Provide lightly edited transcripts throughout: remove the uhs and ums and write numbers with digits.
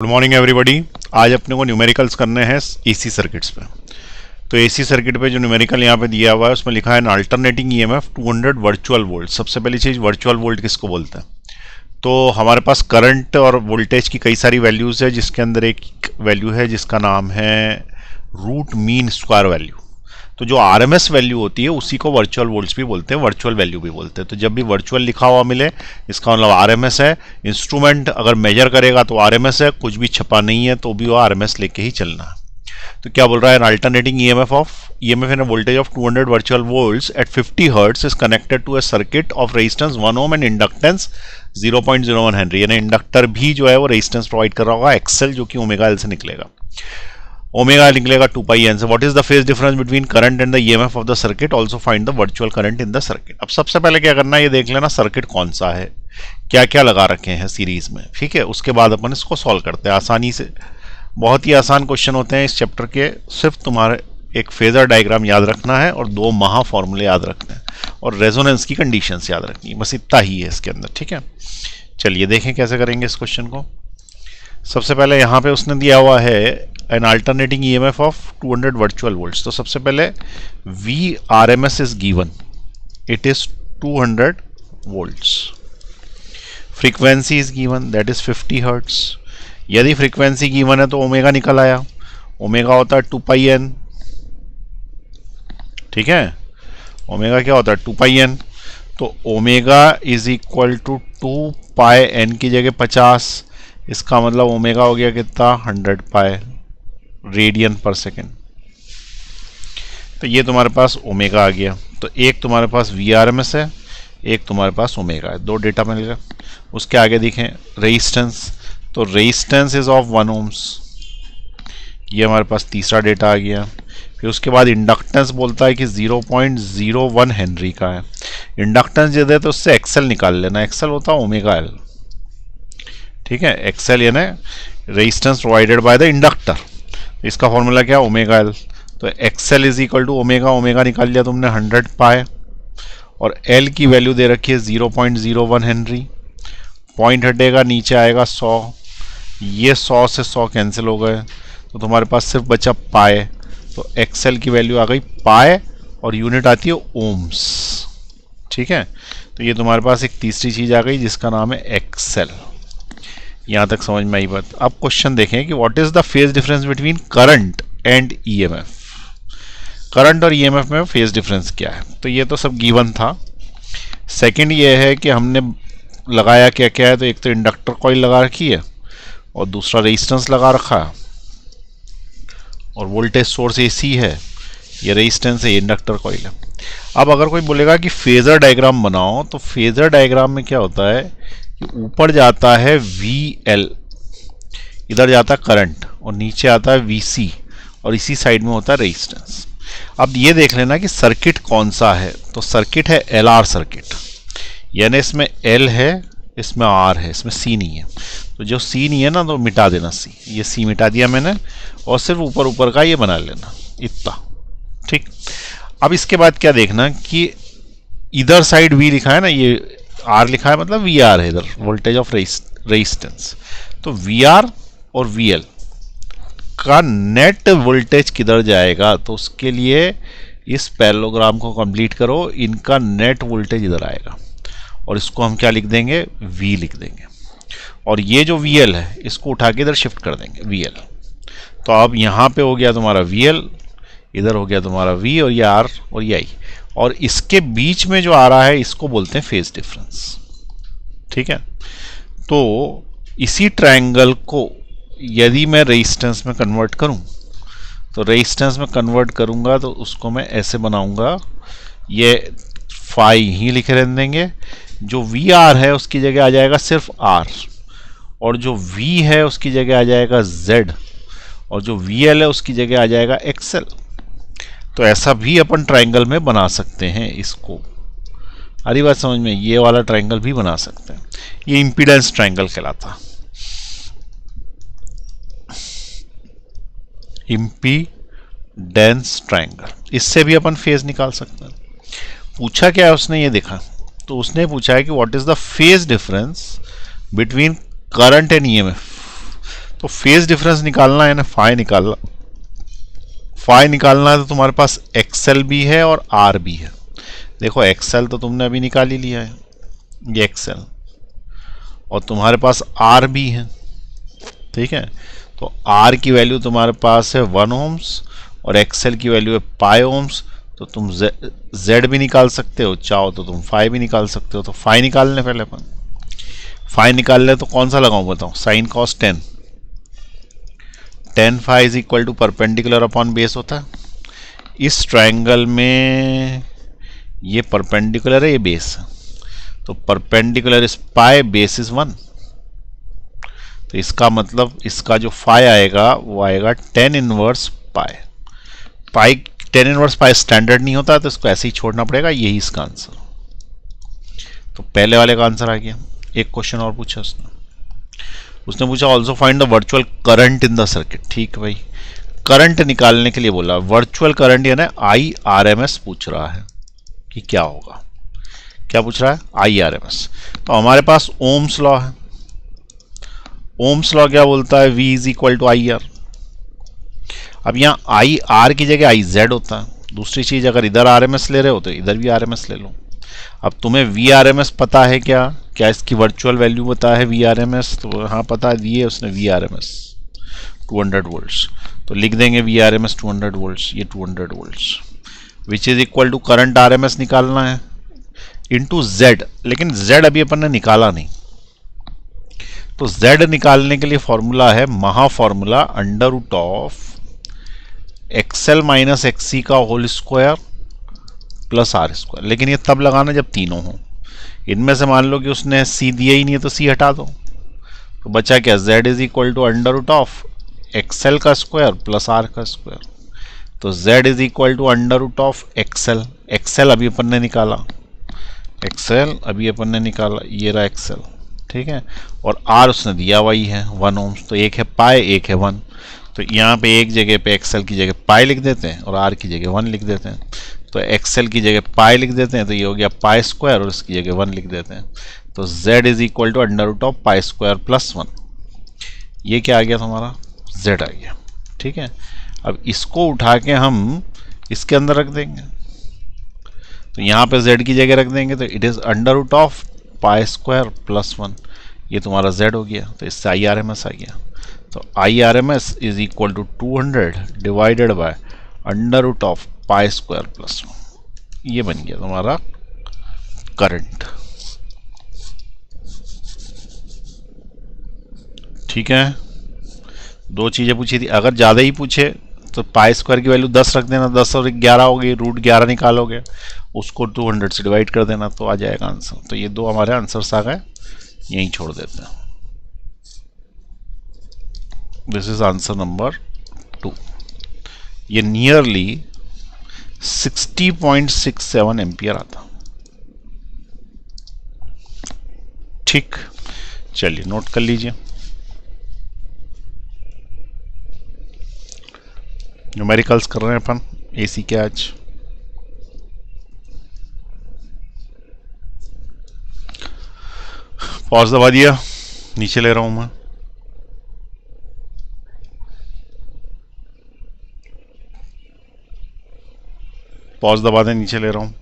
Good morning everybody. आज अपने को न्यूमेरिकल्स करने हैं एसी सर्किट्स पे। तो एसी सर्किट पे जो न्यूमेरिकल यहाँ पे दिया हुआ है उसमें लिखा है an alternating EMF 200 virtual volt. सबसे पहली चीज़ वर्चुअल वोल्ट किसको बोलते हैं? तो हमारे पास करंट और वोल्टेज की कई सारी वैल्यूज़ है, जिसके अंदर एक वैल्यू है जिसका नाम है रूट मीन स्क्वायर वैल्यू। तो जो आरएमएस वैल्यू होती है उसी को वर्चुअल वोल्ट्स भी बोलते हैं, वर्चुअल वैल्यू भी बोलते हैं। तो जब भी वर्चुअल लिखा हुआ मिले इसका मतलब आरएमएस है। इंस्ट्रूमेंट अगर मेजर करेगा तो आरएमएस है, कुछ भी छपा नहीं है तो भी वो आरएमएस लेके ही चलना है। तो क्या बोल रहा है, alternating EMF in voltage of 200 virtual volts at 50 hertz is connected to a circuit of resistance 1 ohm and inductance 0.01 henry. यानी इंडक्टर भी जो है वो रेजिस्टेंस प्रोवाइड कर रहा होगा एक्सएल, जो कि ओमेगा एल से निकलेगा। ओमेगा निकलेगा 2 पाई एन से। What is the phase difference between current and the EMF of the circuit? Also find the virtual current in the circuit. अब सबसे पहले क्या करना है, ये देख लेना सर्किट कौन सा है, क्या क्या लगा रखे हैं सीरीज में। ठीक है, उसके बाद अपन इसको सॉल्व करते हैं आसानी से। बहुत ही आसान क्वेश्चन होते हैं इस चैप्टर के। सिर्फ तुम्हारे एक फेजर डायग्राम याद रखना है और 2 महा फॉर्मूले याद रखने हैं और रेजोनेंस की कंडीशंस याद रखनी है। बस इतना ही है इसके अंदर। ठीक है, चलिए देखें कैसे करेंगे इस क्वेश्चन को। सबसे पहले यहाँ पे उसने दिया हुआ है an alternating EMF of 200 virtual volts. तो सबसे पहले V R M S is given, it is 200 volts. Frequency is given, that is 50 hertz. यदि फ्रीक्वेंसी गिवन है तो ओमेगा निकल आया। ओमेगा होता है 2 पाई एन। ठीक है, ओमेगा क्या होता है 2 पाई एन। तो omega is equal to 2 pi n की जगह 50। इसका मतलब ओमेगा हो गया कितना, 100 पाई रेडियन पर सेकेंड। तो ये तुम्हारे पास ओमेगा आ गया। तो एक तुम्हारे पास वी आर एम एस है, एक तुम्हारे पास ओमेगा है, 2 डेटा मिल गया। उसके आगे देखें रेजिस्टेंस, तो रेजिस्टेंस इज ऑफ 1 ओम्स, ये हमारे पास तीसरा डेटा आ गया। फिर उसके बाद इंडक्टेंस बोलता है कि 0.01 हेनरी का है। इंडक्टेंस यदि है तो उससे एक्सएल निकाल लेना, एक्सएल होता है ओमेगा एल। ठीक है, एक्सएल यानी resistance provided by the inductor. इसका फॉर्मूला क्या है, ओमेगा एल। तो XL is equal to omega, omega निकाल लिया तुमने 100 पाए और एल की वैल्यू दे रखी है 0.01 हेनरी। पॉइंट हटेगा, नीचे आएगा 100। ये 100 से 100 कैंसिल हो गए तो तुम्हारे पास सिर्फ बचा पाए। तो एक्सएल की वैल्यू आ गई पाए और यूनिट आती है ओम्स। ठीक है, तो ये तुम्हारे पास एक तीसरी चीज आ गई जिसका नाम है एक्सएल। यहाँ तक समझ में आई बात। अब क्वेश्चन देखें कि what is the phase difference between current and EMF. Current और ईएमएफ में फेज डिफरेंस क्या है? तो ये तो सब गिवन था। सेकंड ये है कि हमने लगाया क्या क्या है। तो एक तो इंडक्टर कॉइल लगा रखी है और दूसरा रेजिस्टेंस लगा रखा है और वोल्टेज सोर्स एसी है, ये रेजिस्टेंस है, ये इंडक्टर कॉइल है। अब अगर कोई बोलेगा कि फेजर डायग्राम बनाओ, तो फेजर डायग्राम में क्या होता है कि ऊपर जाता है VL, इधर जाता है करंट और नीचे आता है VC और इसी साइड में होता है रेजिस्टेंस। अब ये देख लेना कि सर्किट कौन सा है। तो सर्किट है LR सर्किट, यानी इसमें L है, इसमें R है, इसमें C नहीं है। तो जो C नहीं है ना तो मिटा देना C, ये C मिटा दिया मैंने और सिर्फ ऊपर ऊपर का ये बना लेना इतना। ठीक, अब इसके बाद क्या देखना कि इधर साइड V लिखा है ना, ये R लिखा है मतलब VR है इधर, वोल्टेज ऑफ रेजिस्टेंस। तो VR और VL का नेट वोल्टेज किधर जाएगा? तो उसके लिए इस पैरेललोग्राम को कंप्लीट करो। इनका नेट वोल्टेज इधर आएगा और इसको हम क्या लिख देंगे, V लिख देंगे। और ये जो VL है इसको उठा के इधर शिफ्ट कर देंगे VL। तो अब यहाँ पे हो गया तुम्हारा VL, इधर हो गया तुम्हारा V और ये R और ये I, और इसके बीच में जो आ रहा है इसको बोलते हैं फेज डिफरेंस। ठीक है, तो इसी ट्रायंगल को यदि मैं रेजिस्टेंस में कन्वर्ट करूं, तो रेजिस्टेंस में कन्वर्ट करूंगा तो उसको मैं ऐसे बनाऊंगा, ये फाई ही लिखे रहने देंगे। जो VR है उसकी जगह आ जाएगा सिर्फ R और जो V है उसकी जगह आ जाएगा Z और जो VL है उसकी जगह आ जाएगा XL। तो ऐसा भी अपन ट्रायंगल में बना सकते हैं इसको। हरी बात समझ में, ये वाला ट्रायंगल भी बना सकते हैं। ये इंपीडेंस ट्रायंगल कहलाता, इंपीडेंस ट्रायंगल। इससे भी अपन फेज निकाल सकते हैं। पूछा क्या है उसने, ये देखा। तो उसने पूछा है कि what is the phase difference between current and EMF. तो फेज डिफरेंस निकालना है ना, फाई निकालना है तो तुम्हारे पास एक्सएल भी है और आर भी है। देखो एक्सएल तो तुमने अभी निकाल ही लिया है, ये एक्सएल, और तुम्हारे पास आर भी है, ठीक है। तो आर की वैल्यू तुम्हारे पास है 1 ओम्स और एक्सएल की वैल्यू है पाई ओम्स। तो तुम जेड भी निकाल सकते हो, चाहो तो तुम फाई भी निकाल सकते हो। तो फाई निकाल लें पहले अपन, फाई निकाल ले तो कौन सा लगाऊं बताओ, sine cos 10 phi is equal to perpendicular upon base होता है। इस ट्रायंगल में ये परपेंडिकुलर है, ये बेस है, तो perpendicular is pi, base is 1। तो इसका मतलब इसका जो फाई आएगा वो आएगा 10 इनवर्स पाई। 10 इनवर्स पाई स्टैंडर्ड नहीं होता, तो इसको ऐसे ही छोड़ना पड़ेगा, यही इसका आंसर। तो पहले वाले का आंसर आ गया। एक क्वेश्चन और पूछा उसने पूछा also find the virtual current in the circuit. ठीक भाई, करंट निकालने के लिए बोला, वर्चुअल करंट यानी IRMS पूछ रहा है कि क्या होगा, क्या पूछ रहा है, IRMS। तो हमारे पास ओम्स लॉ है। ओम्स लॉ क्या बोलता है, V is equal to IR। अब यहाँ IR की जगह IZ होता है। दूसरी चीज, अगर इधर RMS ले रहे हो तो इधर भी RMS ले लो। अब तुम्हें VRMS पता है क्या इसकी वर्चुअल वैल्यू पता है VRMS? तो हाँ पता है, उसने VRMS 200 वोल्ट्स। तो लिख देंगे VRMS 200 वोल्ट्स, ये 200 volts which is equal to current RMS निकालना है इंटू Z। लेकिन Z अभी अपन ने निकाला नहीं, तो Z निकालने के लिए फॉर्मूला है, महा formula under root of XL minus XC का whole square plus R square. लेकिन ये तब लगाना जब तीनों हो। इनमें से मान लो कि उसने C दिया ही नहीं है तो C हटा दो, तो बचा क्या, Z is equal to under root of XL का स्क्वायर प्लस R का स्क्वायर। तो Z is equal to under root of XL, XL अभी अपन ने निकाला, ये रहा XL, ठीक है। और R उसने दिया वही है 1 ओम्स। तो एक है पाई, एक है 1। तो यहाँ पे एक जगह पे XL की जगह पाई लिख देते हैं और R की जगह 1 लिख देते हैं। तो XL की जगह पाई लिख देते हैं, तो ये हो गया पाई स्क्वायर, और इसकी जगह 1 लिख देते हैं। तो Z is equal to under root of pi square plus 1। ये क्या आ गया तुम्हारा, Z आ गया, ठीक है। अब इसको उठा के हम इसके अंदर रख देंगे, तो यहाँ पे Z की जगह रख देंगे, तो it is under root of pi square plus 1। ये तुम्हारा Z हो गया, तो इससे IRMS आ गया। तो IRMS is equal to 200 divided by under root of pi square plus 1। ये बन गया तुम्हारा करंट, ठीक है। दो चीजें पूछी थी, अगर ज्यादा ही पूछे तो पाई स्क्वायर की वैल्यू 10 रख देना, 10 और 11 होगी, रूट 11 निकालोगे, उसको 200 से डिवाइड कर देना, तो आ जाएगा आंसर। तो ये दो हमारे आंसर्स आ गए, यहीं छोड़ देते हैं। This is answer number 2। ये नियरली 60.67 एम्पियर आता। ठीक, चलिए नोट कर लीजिए। न्यूमेरिकल्स कर रहे हैं अपन AC के आज। पॉज दबा दिया, नीचे ले रहा हूं मैं। पॉज दबा दें, नीचे ले रहा हूं।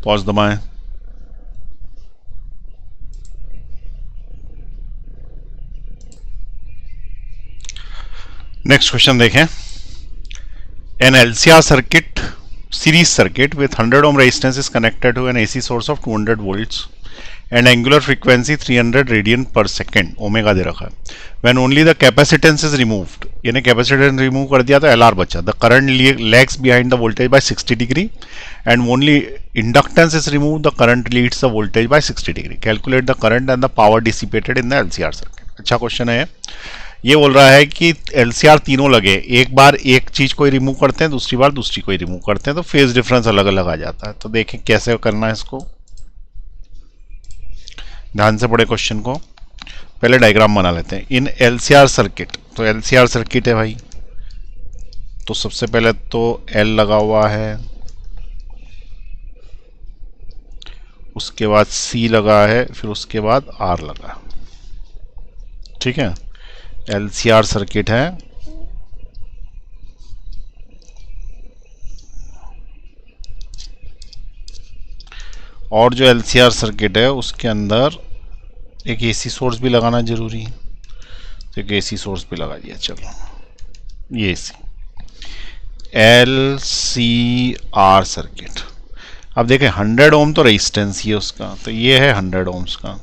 पॉज दबाएं। नेक्स्ट क्वेश्चन देखें। An LCR circuit, series circuit with 100 ohm resistance is connected to an AC source of 200 volts and angular frequency 300 radian per second, omega दे रखा है। when only the capacitance is removed, यानी capacitance remove कर दिया तो LR बचा। the current lags behind the voltage by 60 degree and only inductance is removed, the current leads the voltage by 60 degree, calculate the current and the power dissipated in the LCR circuit। अच्छा question है। ये बोल रहा है कि LCR तीनों लगे, एक बार एक चीज कोई रिमूव करते हैं, दूसरी बार दूसरी कोई रिमूव करते हैं, तो फेज डिफरेंस अलग अलग आ जाता है। तो देखें कैसे करना है इसको, ध्यान से पढ़े क्वेश्चन को। पहले डायग्राम बना लेते हैं। इन LCR सर्किट, तो LCR सर्किट है भाई, तो सबसे पहले तो L लगा हुआ है, उसके बाद C लगा है, फिर उसके बाद R लगा। ठीक है, LCR सर्किट है। और जो LCR सर्किट है उसके अंदर एक AC सोर्स भी लगाना जरूरी है, तो एक AC सोर्स भी लगा दिया। चलो ये AC LCR सर्किट। अब देखें 100 ओम तो रेजिस्टेंस ही है उसका, तो ये है 100 ओम्स का।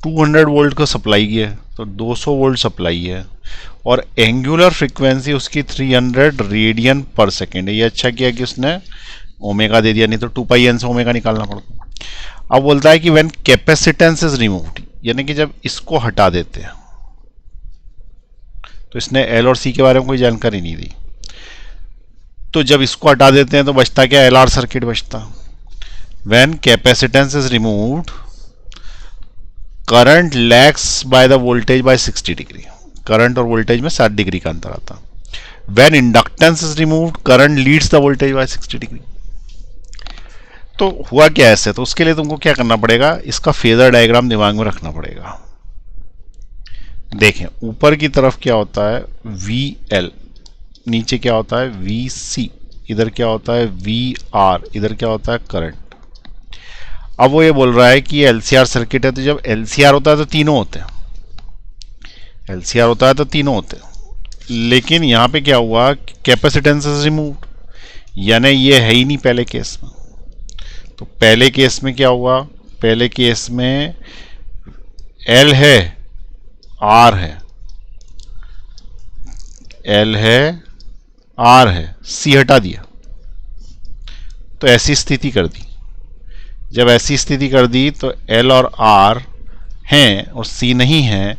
200 वोल्ट का सप्लाई है, तो 200 वोल्ट सप्लाई है, और एंगुलर फ्रीक्वेंसी उसकी 300 रेडियन पर सेकेंड है। ये अच्छा किया कि उसने ओमेगा दे दिया, नहीं तो 2πn से ओमेगा निकालना पड़ता। अब बोलता है कि व्हेन कैपेसिटेंस इज रिमूव्ड, यानी कि जब इसको हटा देते हैं, तो इसने एल और सी के बारे में कोई जानकारी नहीं दी, तो जब इसको हटा देते हैं तो बचता क्या, LR सर्किट बचता। When capacitance is removed current lags by the voltage by 60 degree. Current और वोल्टेज में 60 डिग्री का अंतर आता। When inductance is removed current leads the voltage by 60 degree. तो हुआ क्या ऐसे, तो उसके लिए तुमको क्या करना पड़ेगा, इसका फेजर डायग्राम दिमाग में रखना पड़ेगा। देखें ऊपर की तरफ क्या होता है VL, नीचे क्या होता है VC, इधर क्या होता है VR, इधर क्या होता है करंट। अब वो ये बोल रहा है कि ये LCR सर्किट है, तो जब LCR होता है तो तीनों होते हैं, LCR होता है तो तीनों होते हैं। लेकिन यहाँ पे क्या हुआ, कैपेसिटेंस इज रिमूव्ड, यानी ये है ही नहीं पहले केस में। तो पहले केस में क्या हुआ, पहले केस में L है R है, L है R है, C हटा दिया, तो ऐसी स्थिति कर दी। जब ऐसी स्थिति कर दी तो L और R हैं और C नहीं है,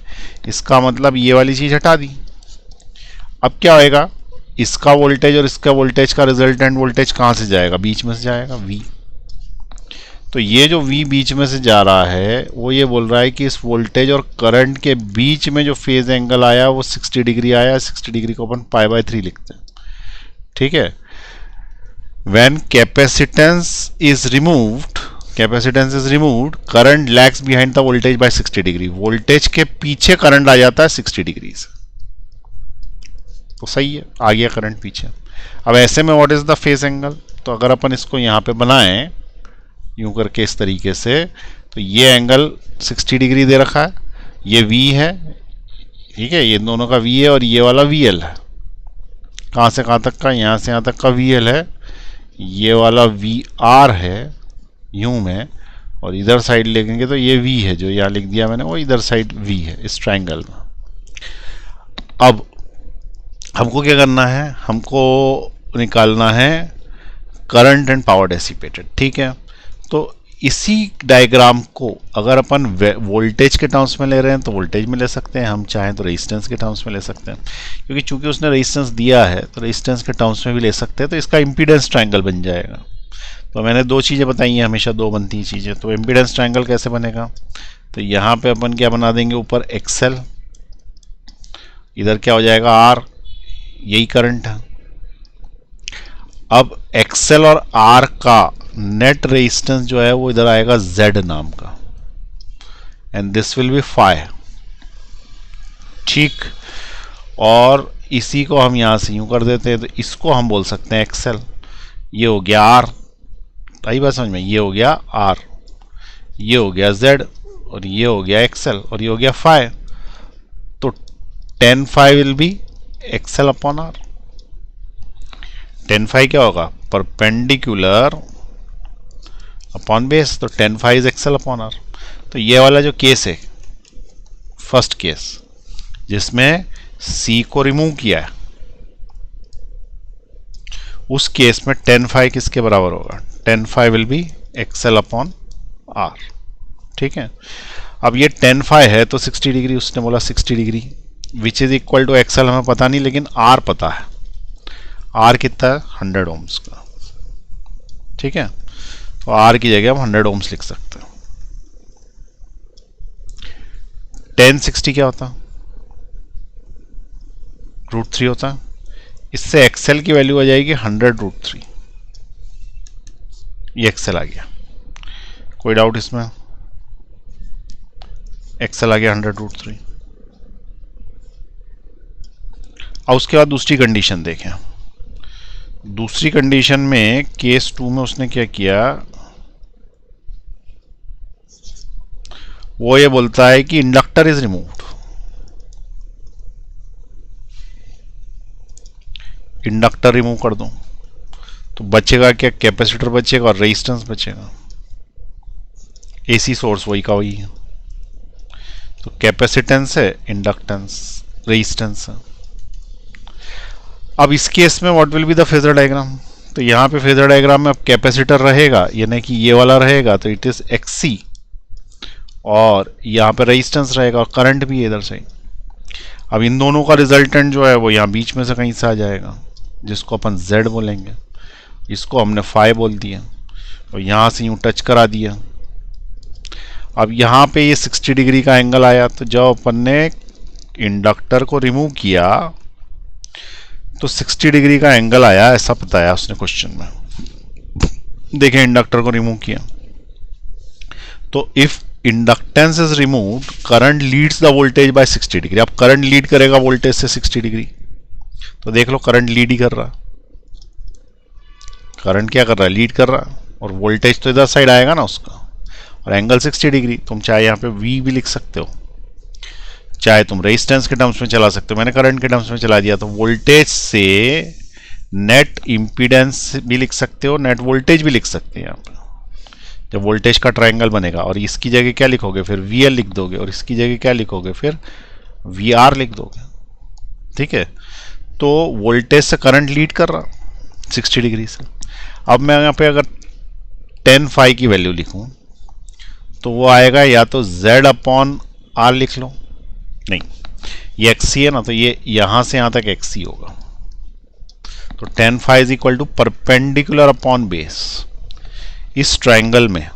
इसका मतलब ये वाली चीज हटा दी। अब क्या होएगा, इसका वोल्टेज और इसका वोल्टेज का रिजल्टेंट वोल्टेज कहाँ से जाएगा, बीच में से जाएगा V। तो ये जो V बीच में से जा रहा है वो ये बोल रहा है कि इस वोल्टेज और करंट के बीच में जो फेज एंगल आया वो 60 डिग्री आया। 60 डिग्री को अपन π/3 लिखते हैं। ठीक है, when capacitance is removed current lags behind the voltage by 60 degree. Voltage के पीछे करंट आ जाता है 60 डिग्री से, तो सही है, आ गया करंट पीछे। अब ऐसे में what is the phase angle, तो अगर अपन इसको यहाँ पे बनाएं यूं करके इस तरीके से, तो ये एंगल 60 डिग्री दे रखा है, ये V है, ठीक है, ये दोनों का V है, और ये वाला VL है। कहाँ से कहाँ तक का, यहाँ से यहाँ तक का VL है, ये वाला VR है यूं में, और इधर साइड लेंगे तो ये V है, जो यहाँ लिख दिया मैंने वो इधर साइड V है इस ट्रायंगल में। अब हमको क्या करना है, हमको निकालना है करंट एंड पावर डेसिपेटेड। ठीक है, तो इसी डायग्राम को अगर अपन वोल्टेज के टर्म्स में ले रहे हैं तो वोल्टेज में ले सकते हैं, हम चाहें तो रेजिस्टेंस के टर्म्स में ले सकते हैं, क्योंकि चूंकि उसने रेजिस्टेंस दिया है तो रेजिस्टेंस के टर्म्स में भी ले सकते हैं, तो इसका इम्पीडेंस ट्रायंगल बन जाएगा। तो मैंने दो चीज़ें बताई हैं, हमेशा दो बनती हैं चीज़ें। तो इम्पीडेंस ट्रायंगल कैसे बनेगा, तो यहाँ पे अपन क्या बना देंगे, ऊपर XL, इधर क्या हो जाएगा R, यही करंट है। अब XL और R का नेट रेजिस्टेंस जो है वो इधर आएगा Z नाम का, and this will be phi. ठीक, और इसी को हम यहां से यूं कर देते हैं, तो इसको हम बोल सकते हैं XL, ये हो गया R, आई बात समझ में, ये हो गया R, ये हो गया Z, और ये हो गया XL, और ये हो गया फाई। तो tan phi will be XL upon R। tan phi क्या होगा, परपेंडिकुलर अपॉन बेस, तो tan phi is XL upon R। तो ये वाला जो केस है, फर्स्ट केस जिसमें C को रिमूव किया है, उस केस में tan phi किसके बराबर होगा, tan phi will be XL upon R। ठीक है, अब ये tan phi है तो 60 डिग्री, उसने बोला 60 degree, which is equal to XL हमें पता नहीं, लेकिन R पता है। R कितना है, 100 ओम्स का। ठीक है, तो R की जगह हम 100 ओम्स लिख सकते हैं। tan 60 क्या होता, √3 होता। इससे XL की वैल्यू आ जाएगी 100 √3, ये XL आ गया। कोई डाउट इसमें? एक्सएल आ गया 100√3। अब उसके बाद दूसरी कंडीशन देखें। दूसरी कंडीशन में केस 2 में उसने क्या किया, वो ये बोलता है कि inductor is removed. Inductor remove कर दूं तो बचेगा क्या? कैपेसिटर बचेगा और रेजिस्टेंस बचेगा। एसी सोर्स वही का वही है, तो कैपेसिटेंस है, इंडक्टेंस, रेजिस्टेंस है। अब इस केस में what will be the phasor diagram? तो यहाँ पे फेजर डायग्राम में अब कैपेसिटर रहेगा, यानी कि ये वाला रहेगा, तो इट इज एक्सी, और यहाँ पे रेजिस्टेंस रहेगा और करंट भी है इधर से। अब इन दोनों का रिजल्टेंट जो है वो यहाँ बीच में से कहीं से आ जाएगा, जिसको अपन Z बोलेंगे। इसको हमने फाई बोल दिया और यहाँ से यूँ टच करा दिया। अब यहाँ पे ये 60 डिग्री का एंगल आया, तो जब अपन ने इंडक्टर को रिमूव किया तो 60 डिग्री का एंगल आया, ऐसा बताया उसने क्वेश्चन में। देखें, इंडक्टर को रिमूव किया तो if inductance is removed, current leads the voltage by 60 degree. अब करंट लीड करेगा वोल्टेज से 60 डिग्री, तो देख लो करंट लीड ही कर रहा। करंट क्या कर रहा है? लीड कर रहा। और वोल्टेज तो इधर साइड आएगा ना उसका, और एंगल 60 डिग्री। तुम चाहे यहाँ पे V भी लिख सकते हो, चाहे तुम रेजिस्टेंस के टर्म्स में चला सकते हो। मैंने करंट के टर्म्स में चला दिया, तो वोल्टेज से नेट इम्पीडेंस भी लिख सकते हो, नेट वोल्टेज भी लिख सकते हैं यहाँ पे, जब वोल्टेज का ट्रायंगल बनेगा। और इसकी जगह क्या लिखोगे? फिर VL लिख दोगे, और इसकी जगह क्या लिखोगे? फिर VR लिख दोगे। ठीक है, तो वोल्टेज से करंट लीड कर रहा 60 डिग्री से। अब मैं यहाँ पे अगर 10 फाई की वैल्यू लिखूं तो वो आएगा, या तो Z/R लिख लो, नहीं ये XC है ना, तो ये यहां से यहां तक XC होगा। तो 10 phi is equal to perpendicular upon base. इस ट्रायंगल में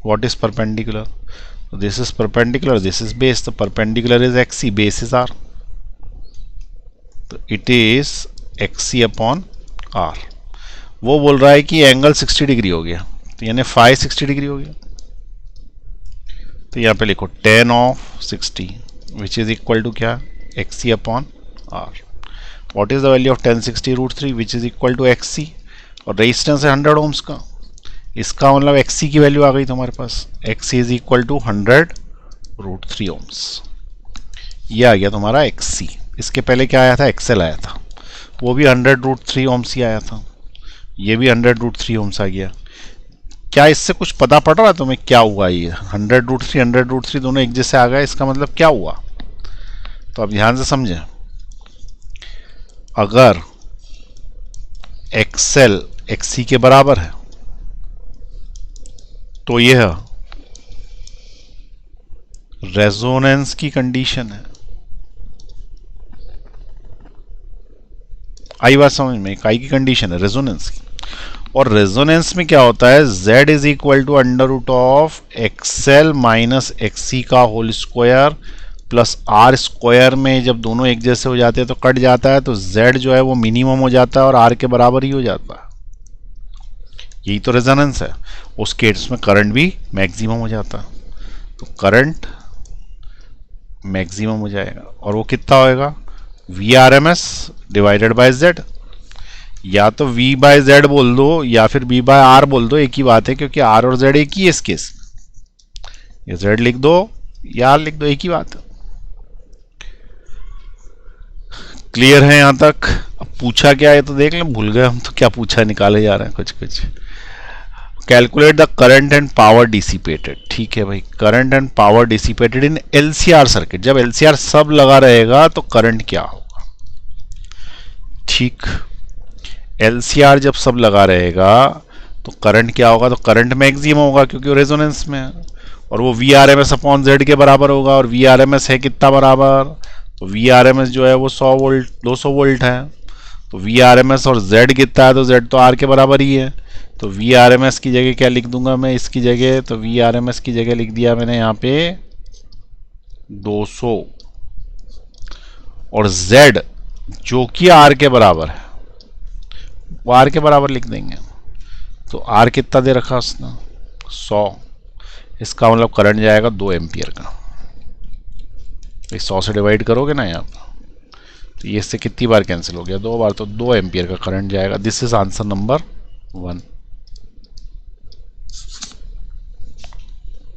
what is perpendicular? This is perpendicular, this is base, तो perpendicular is XC, base is R, तो it is XC upon R। वो बोल रहा है कि एंगल 60 डिग्री हो गया, तो यानी फाई 60 डिग्री हो गया। तो यहाँ पे लिखो 10 of 60 which is equal to क्या? XC upon R। What is the value of 1060√3 which is equal to XC, और रेजिस्टेंस है 100 ओम्स का। इसका मतलब XC की वैल्यू आ गई तुम्हारे पास, XC is equal to 100√3 ohms. ये आ गया तुम्हारा XC। इसके पहले क्या आया था? XL आया था, वो भी 100√3 ओम्स ही आया था, ये भी 100√3 ओम्स आ गया। क्या इससे कुछ पता पड़ रहा है तुम्हें क्या हुआ? ये 100√3 दोनों एक जैसे आ गए, इसका मतलब क्या हुआ? तो अब ध्यान से समझें, अगर XL XC के बराबर है तो यह रेजोनेंस की कंडीशन है। आई बात समझ में? काई की कंडीशन है? रेजोनेंस की। और रेजोनेंस में क्या होता है? Z is equal to √XL minus XC का whole square plus R square में जब दोनों एक जैसे हो जाते हैं तो कट जाता है, तो Z जो है वो मिनिमम हो जाता है और R के बराबर ही हो जाता है। यही तो रेजोनेंस है। उस केस में करंट भी मैक्सिमम हो जाता है, तो करंट मैक्सिमम हो जाएगा, और वो कितना होएगा? VRMS divided by Z। या तो V/Z बोल दो या फिर V/R बोल दो, एक ही बात है, क्योंकि R और Z एक ही है इस केस में। ये Z लिख दो या R लिख दो, एक ही बात है। क्लियर है यहां तक? अब पूछा क्या है तो देख लें, भूल गए हम तो क्या पूछा, निकाले जा रहे हैं कुछ कुछ। Calculate the current and power dissipated. ठीक है भाई, current and power dissipated in LCR circuit. जब LCR सब लगा रहेगा तो करंट क्या होगा? ठीक, LCR जब सब लगा रहेगा तो करंट क्या होगा? तो करंट मैक्सिमम होगा क्योंकि वो रेजोनेंस में है, और वो VRMS अपॉन Z के बराबर होगा। और VRMS है कितना बराबर? तो VRMS जो है वो 100 वोल्ट 200 वोल्ट है, तो VRMS और Z कितना है? तो Z तो R के बराबर ही है, तो VRMS की जगह क्या लिख दूंगा मैं इसकी जगह? तो VRMS की जगह लिख दिया मैंने यहाँ पे 200, और Z जो कि R के बराबर है वो R के बराबर लिख देंगे। तो R कितना दे रखा उसने? 100, इसका मतलब करंट जाएगा 2 एम्पियर का। 100 से डिवाइड करोगे ना यहाँ पर, तो ये इससे कितनी बार कैंसिल हो गया? 2 बार, तो 2 एम्पियर का करंट जाएगा। This is answer number 1।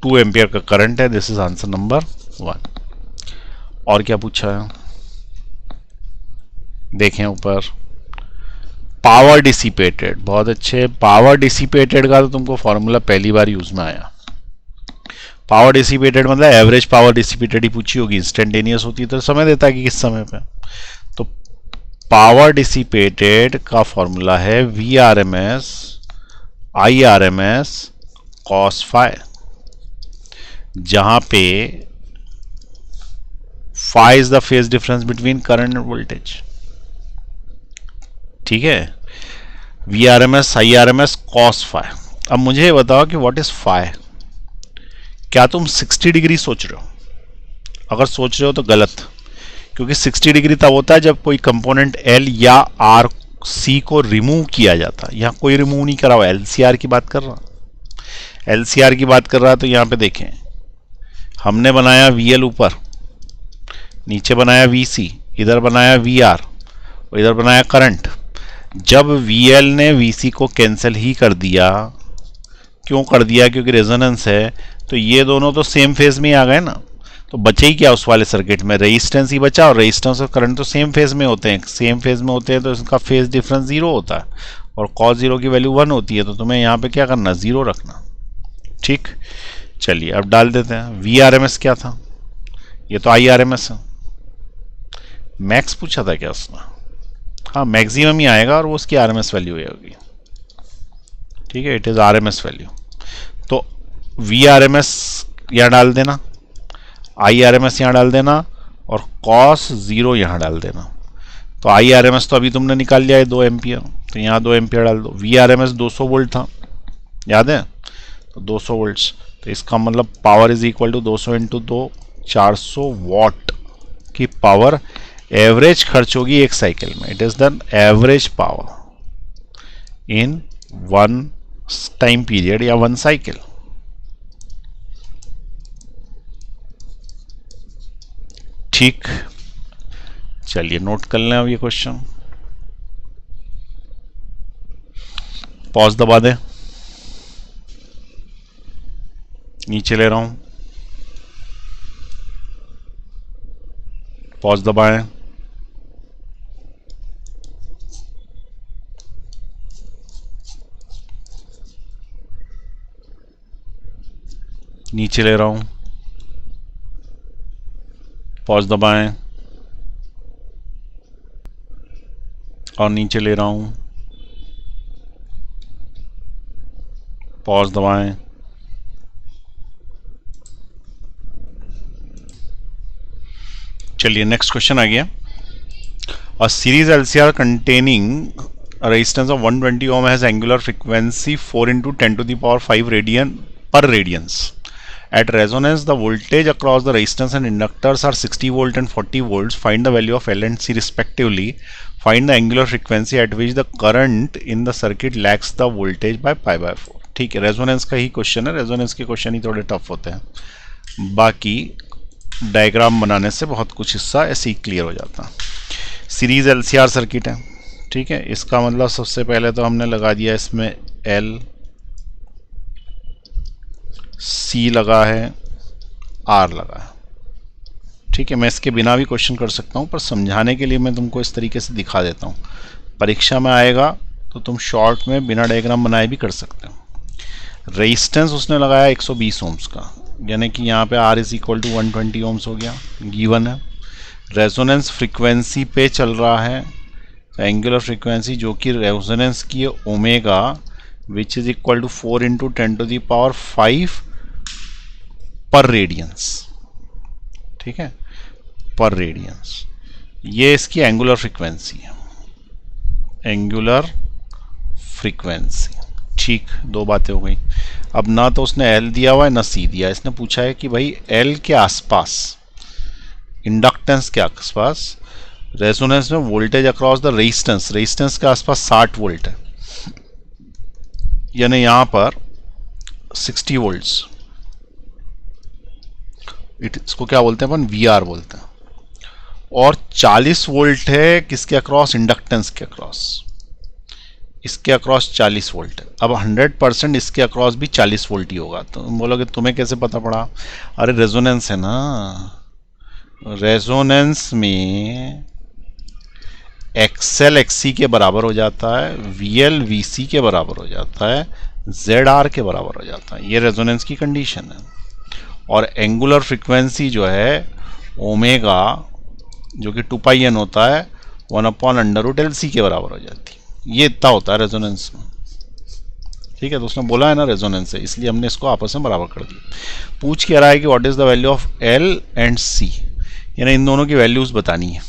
2 ampere का करंट है, दिस इज आंसर नंबर 1। और क्या पूछा है देखें ऊपर, पावर डिसिपेटेड। बहुत अच्छे, पावर डिसिपेटेड का तो तुमको फॉर्मूला पहली बार यूज में आया। पावर डिसिपेटेड मतलब एवरेज पावर डिसिपेटेड ही पूछी होगी, इंस्टेंटेनियस होती तो समय देता कि किस समय पे। तो पावर डिसिपेटेड का फॉर्मूला है VRMS IRMS cos phi, जहां पे phi is the phase difference between current end voltage. ठीक है, VRMS IRMS cos phi। अब मुझे ये बताओ कि व्हाट इज phi। क्या तुम 60 डिग्री सोच रहे हो? अगर सोच रहे हो तो गलत, क्योंकि 60 डिग्री तब होता है जब कोई कंपोनेंट L या R C को रिमूव किया जाता है। यहाँ कोई रिमूव नहीं करा हुआ, LCR की बात कर रहा, LCR की बात कर रहा है। तो यहाँ पे देखें, हमने बनाया VL ऊपर, नीचे बनाया VC, इधर बनाया VR और इधर बनाया करंट। जब VL ने VC को कैंसिल ही कर दिया, क्यों कर दिया? क्योंकि रेजोनेंस है, तो ये दोनों तो सेम फेज में ही आ गए ना। तो बचे ही क्या उस वाले सर्किट में? रेजिस्टेंस ही बचा, और रेजिस्टेंस और करंट तो सेम फेज में होते हैं। सेम फेज में होते हैं तो इसका फेज डिफरेंस 0 होता है, और cos 0 की वैल्यू 1 होती है। तो तुम्हें यहाँ पे क्या करना? 0 रखना। ठीक, चलिए अब डाल देते हैं। VRMS क्या था? ये तो IRMS है। मैक्स पूछा था क्या उसने? हाँ, मैक्सिमम ही आएगा और वो उसकी RMS वैल्यू होगी। ठीक है, इट इज RMS वैल्यू। तो VRMS यहाँ डाल देना, IRMS यहाँ डाल देना, और cos 0 यहाँ डाल देना। तो IRMS तो अभी तुमने निकाल लिया है 2 एम्पियर, तो यहाँ 2 एम्पियर डाल दो। VRMS 200 वोल्ट था, याद है? तो 200 वोल्ट्स, तो इसका मतलब power is equal to 200 into 2, 400 watt की पावर एवरेज खर्च होगी एक साइकिल में। It is the average power in 1 time period या 1 साइकिल। ठीक, चलिए नोट कर लें अब ये क्वेश्चन। पॉज दबा दें, नीचे ले रहा हूं, पॉज दबाएं, नीचे ले रहा हूं, पॉज दबाएं, और नीचे ले रहा हूं, पॉज दबाएं। चलिए नेक्स्ट क्वेश्चन आ गया। A series LCR containing a resistance of 120 ohm has angular frequency 4 into 10 to the power 5 radian per radians. At resonance, the voltage across the resistance and inductors are 60 volt and 40 volts. Find the value of L and C respectively. Find the angular frequency at which the current in the circuit lags the voltage by pi by 4. ठीक है, resonance का ही question है। Resonance के question ही थोड़े tough होते हैं, बाकी diagram बनाने से बहुत कुछ हिस्सा ऐसे ही क्लियर हो जाता है। सीरीज LCR सर्किट है, ठीक है। इसका मतलब सबसे पहले तो हमने लगा दिया इसमें L, C लगा है, R लगा है, ठीक है। मैं इसके बिना भी क्वेश्चन कर सकता हूँ, पर समझाने के लिए मैं तुमको इस तरीके से दिखा देता हूँ। परीक्षा में आएगा तो तुम शॉर्ट में बिना डायग्राम बनाए भी कर सकते हो। रेजिस्टेंस उसने लगाया 120 ओम्स का, यानी कि यहाँ पे R is equal to 120 ohms हो गया, गिवन है। रेजोनेंस फ्रीक्वेंसी पे चल रहा है, एंगुलर फ्रीक्वेंसी जो कि रेजोनेंस की है omega, which is equal to 4 into 10 to the power 5 per radians, ठीक है, पर रेडियंस। ये इसकी एंगुलर फ्रीक्वेंसी है, एंगुलर फ्रीक्वेंसी, ठीक। दो बातें हो गई। अब ना तो उसने L दिया हुआ है ना C दिया, इसने पूछा है कि भाई L के आसपास, इंडक्टेंस के आसपास, रेजोनेंस में voltage across the resistance, resistance के आसपास 60 वोल्ट है, यानी यहाँ पर 60 वोल्ट्स, इसको क्या बोलते हैं अपन, VR बोलते हैं, और 40 वोल्ट है किसके अक्रॉस, इंडक्टेंस के अक्रॉस, इसके अक्रॉस 40 वोल्ट है। अब 100% इसके अक्रॉस भी 40 वोल्ट ही होगा। तो तुम बोलोगे तुम्हें कैसे पता पड़ा, अरे रेजोनेंस है ना, रेजोनेंस में XL XC के बराबर हो जाता है, VL VC के बराबर हो जाता है, ZR के बराबर हो जाता है, ये रेजोनेंस की कंडीशन है। और एंगुलर फ्रीक्वेंसी जो है ओमेगा, जो कि 2πn होता है, 1/√LC के बराबर हो जाती है। ये इतना होता है रेजोनेंस में, ठीक है। तो उसने बोला है ना रेजोनेंस है, इसलिए हमने इसको आपस में बराबर कर दिया। पूछ क्या रहा है कि what is the value of L and C, यानी इन दोनों की वैल्यूज बतानी है।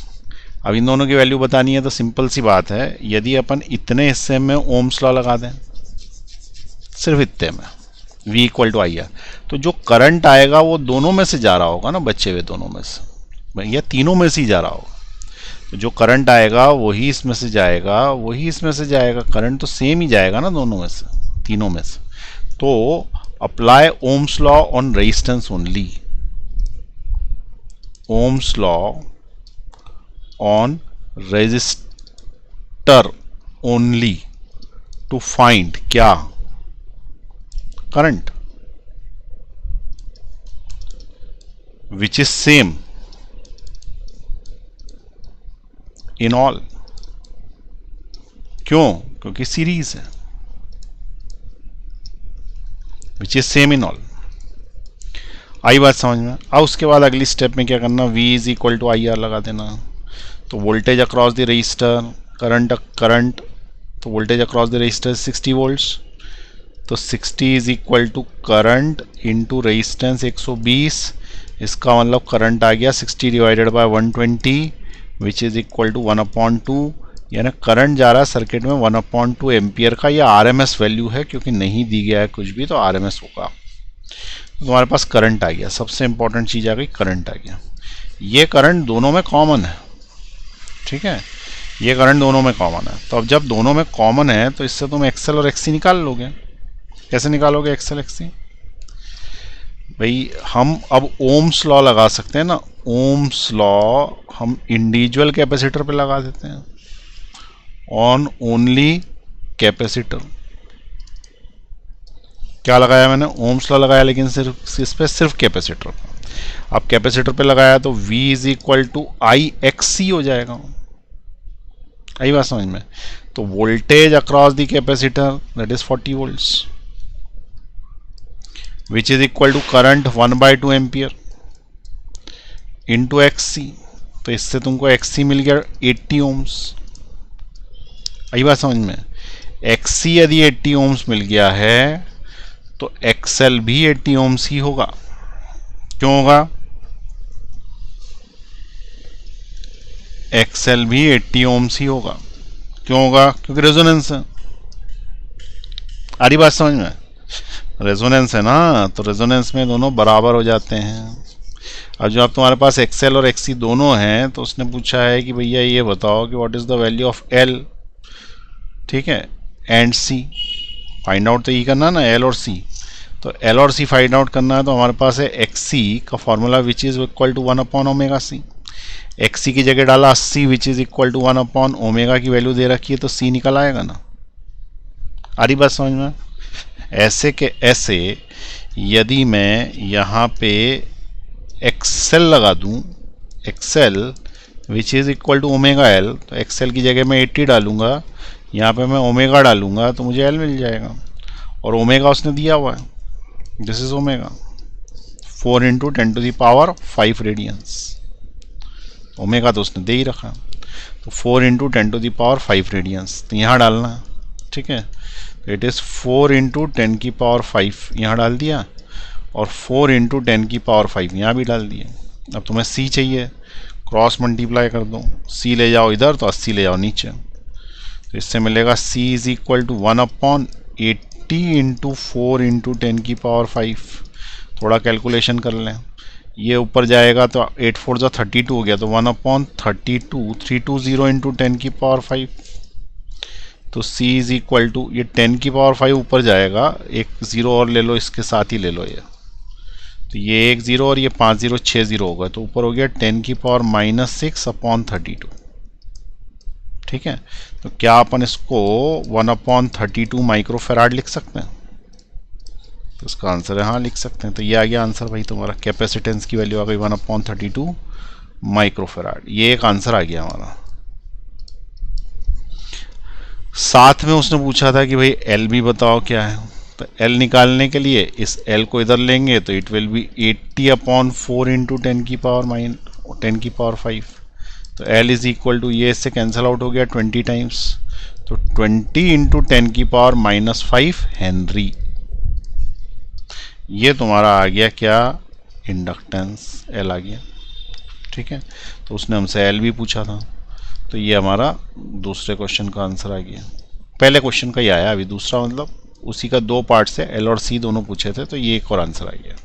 अब इन दोनों की वैल्यू बतानी है तो सिंपल सी बात है, यदि अपन इतने हिस्से में ओम्स लॉ लगा दें, सिर्फ इतने में V = IR, तो जो करंट आएगा वो दोनों में से जा रहा होगा ना, बचे हुए दोनों में से, या तीनों में से ही जा रहा होगा। तो जो करंट आएगा वही इसमें से जाएगा, वही इसमें से जाएगा, करंट तो सेम ही जाएगा ना दोनों में से, तीनों में से। तो apply Ohm's law on resistance only, Ohm's law on resistor only to find क्या, current which is same in all. क्यों, क्योंकि सीरीज है, which is same in all. आई बात समझ में। अब उसके बाद अगली स्टेप में क्या करना, V = IR लगा देना। तो voltage across the resistor, current, तो voltage across the resistor 60 volts, तो 60 = करंट इंटू रेजिस्टेंस 120, इसका मतलब करंट आ गया 60 / 120 विच इज इक्वल टू 1/2, यानी करंट जा रहा है सर्किट में 1/2 एम्पियर का। यह RMS वैल्यू है, क्योंकि नहीं दी गया है कुछ भी, तो RMS होगा। तुम्हारे पास करंट आ गया, सबसे इंपॉर्टेंट चीज़ आ गई, करंट आ गया। ये करंट दोनों में कॉमन है, ठीक है, ये करंट दोनों में कॉमन है। तो अब जब दोनों में कॉमन है तो इससे तुम XL और XC निकाल लोगे। कैसे निकालोगे XL XC? भाई हम अब ओम्स लॉ लगा सकते हैं ना, ओम्स लॉ हम इंडिविजुअल कैपेसिटर पे लगा देते हैं, ऑन ओनली कैपेसिटर। क्या लगाया मैंने, ओम्स लॉ लगाया, लेकिन सिर्फ इस पे सिर्फ कैपेसिटर पे। अब कैपेसिटर पे लगाया तो V = IXC हो जाएगा। आई बात समझ में। तो voltage across the capacitor that is 40 volts which is equal to current 1/2 ampere into XC। तो इससे तुमको XC मिल गया 80 ओम्स। आई बात समझ में। XC यदि 80 ओम्स मिल गया है तो XL भी 80 ओम्स ही होगा। क्यों होगा? XL भी 80 ओम्स ही होगा। क्यों होगा? क्योंकि रेजोनेंस है। आ रही बात समझ में? रेजोनेंस है ना, तो रेजोनेंस में दोनों बराबर हो जाते हैं। अब जो आप तुम्हारे पास XL और XC दोनों हैं, तो उसने पूछा है कि भैया ये बताओ कि what is the value of L, ठीक है, एंड C। फाइंड आउट तो ये करना ना, L और C। तो L और C फाइंड आउट करना है, तो हमारे पास है XC का formula which is equal to 1/ωc। XC की जगह डाला 80 विच इज इक्वल टू 1/ω की वैल्यू दे रखी है, तो C निकल आएगा ना। आ रही बात समझ में? ऐसे के ऐसे यदि मैं यहाँ पे XL लगा दूँ, XL which is equal to ω_L, तो XL की जगह मैं 80 डालूंगा, यहाँ पे मैं ओमेगा डालूंगा, तो मुझे L मिल जाएगा। और ओमेगा उसने दिया हुआ है, this is omega 4 × 10⁵ radians. Omega तो उसने दे ही रखा, तो 4 × 10⁵ रेडियंस, तो यहाँ डालना, ठीक है। तो इट इज़ 4 × 10⁵ यहाँ डाल दिया, और 4 × 10⁵ यहाँ भी डाल दिया। अब तुम्हें C चाहिए, क्रॉस मल्टीप्लाई कर दो, C ले जाओ इधर तो 80 ले जाओ नीचे, तो इससे मिलेगा C इज इक्वल टू 1/80 × 4 × 10⁵। थोड़ा कैलकुलेशन कर लें, ये ऊपर जाएगा तो 8 4 जा 32 हो गया, तो 1/32 320 × 10⁵। तो c इज इक्वल टू, ये 10 की पावर 5 ऊपर जाएगा, एक ज़ीरो और ले लो, इसके साथ ही ले लो ये, तो ये एक ज़ीरो और ये 5 ज़ीरो 6 ज़ीरो होगा, तो ऊपर हो गया 10 की पावर -6 अपॉन 32। ठीक है, तो क्या अपन इसको 1/32 माइक्रोफेराड लिख सकते हैं? तो इसका आंसर है हाँ, लिख सकते हैं। तो ये आ गया आंसर भाई तुम्हारा, कैपेसिटेंस की वैल्यू आ गई 1/32 माइक्रोफेराड। ये एक आंसर आ गया हमारा। साथ में उसने पूछा था कि भाई एल भी बताओ क्या है। तो एल निकालने के लिए इस एल को इधर लेंगे तो इट विल बी 80/4 इंटू 10 की पावर 5। तो एल इज इक्वल टू, ये इससे कैंसिल आउट हो गया 20 टाइम्स, तो 20 इंटू 10 की पावर -5 हेनरी। ये तुम्हारा आ गया क्या, इंडक्टेंस एल आ गया। ठीक है, तो उसने हमसे एल भी पूछा था, तो ये हमारा दूसरे क्वेश्चन का आंसर आ गया। पहले क्वेश्चन का ही आया, अभी दूसरा मतलब उसी का दो पार्ट से एल और सी दोनों पूछे थे, तो ये एक और आंसर आ गया।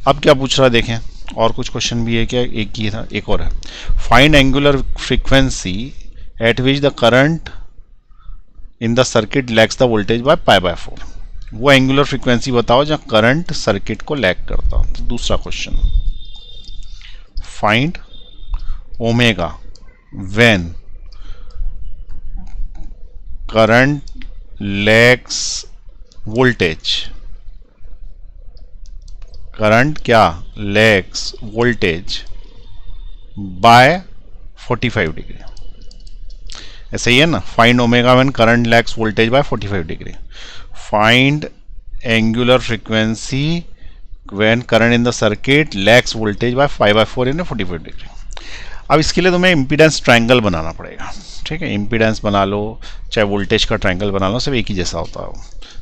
अब क्या पूछ रहा है देखें, और कुछ क्वेश्चन भी है क्या, एक ही था, एक और है। Find angular frequency at which the current in the circuit lags the voltage by π/4। वो एंगुलर फ्रीक्वेंसी बताओ जहाँ करंट सर्किट को लैग करता हो। तो दूसरा question, find omega when current lags voltage, current क्या लैग्स वोल्टेज बाय 45 डिग्री। ऐसे ही है ना, find omega when current lags voltage by 45 degree. Find angular frequency when current in the circuit lags voltage by 5/4 in 45 degree. अब इसके लिए तुम्हें impedance triangle बनाना पड़ेगा। ठीक है, इम्पीडेंस बना लो, चाहे वोल्टेज का ट्रायंगल बना लो, सब एक ही जैसा होता है।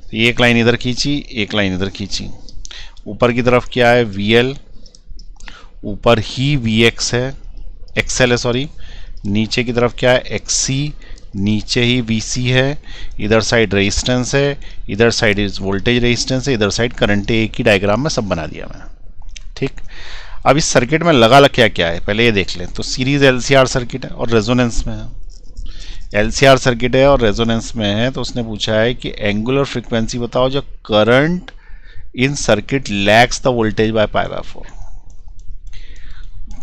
तो एक लाइन इधर खींची, एक लाइन इधर खींची। ऊपर की तरफ क्या है, VL, ऊपर ही VX है, XL है सॉरी। नीचे की तरफ क्या है, XC, नीचे ही VC है। इधर साइड रेजिस्टेंस है, इधर साइड इज वोल्टेज रेजिस्टेंस है, इधर साइड करंट है। एक ही डायग्राम में सब बना दिया मैं। ठीक, अब इस सर्किट में लगा क्या क्या है पहले ये देख लें। तो सीरीज LCR सर्किट है और रेजोनेंस में है। LCR सर्किट है और रेजोनेंस में है, तो उसने पूछा है कि एंगुलर फ्रीक्वेंसी बताओ जो current in circuit lags the voltage by π/4।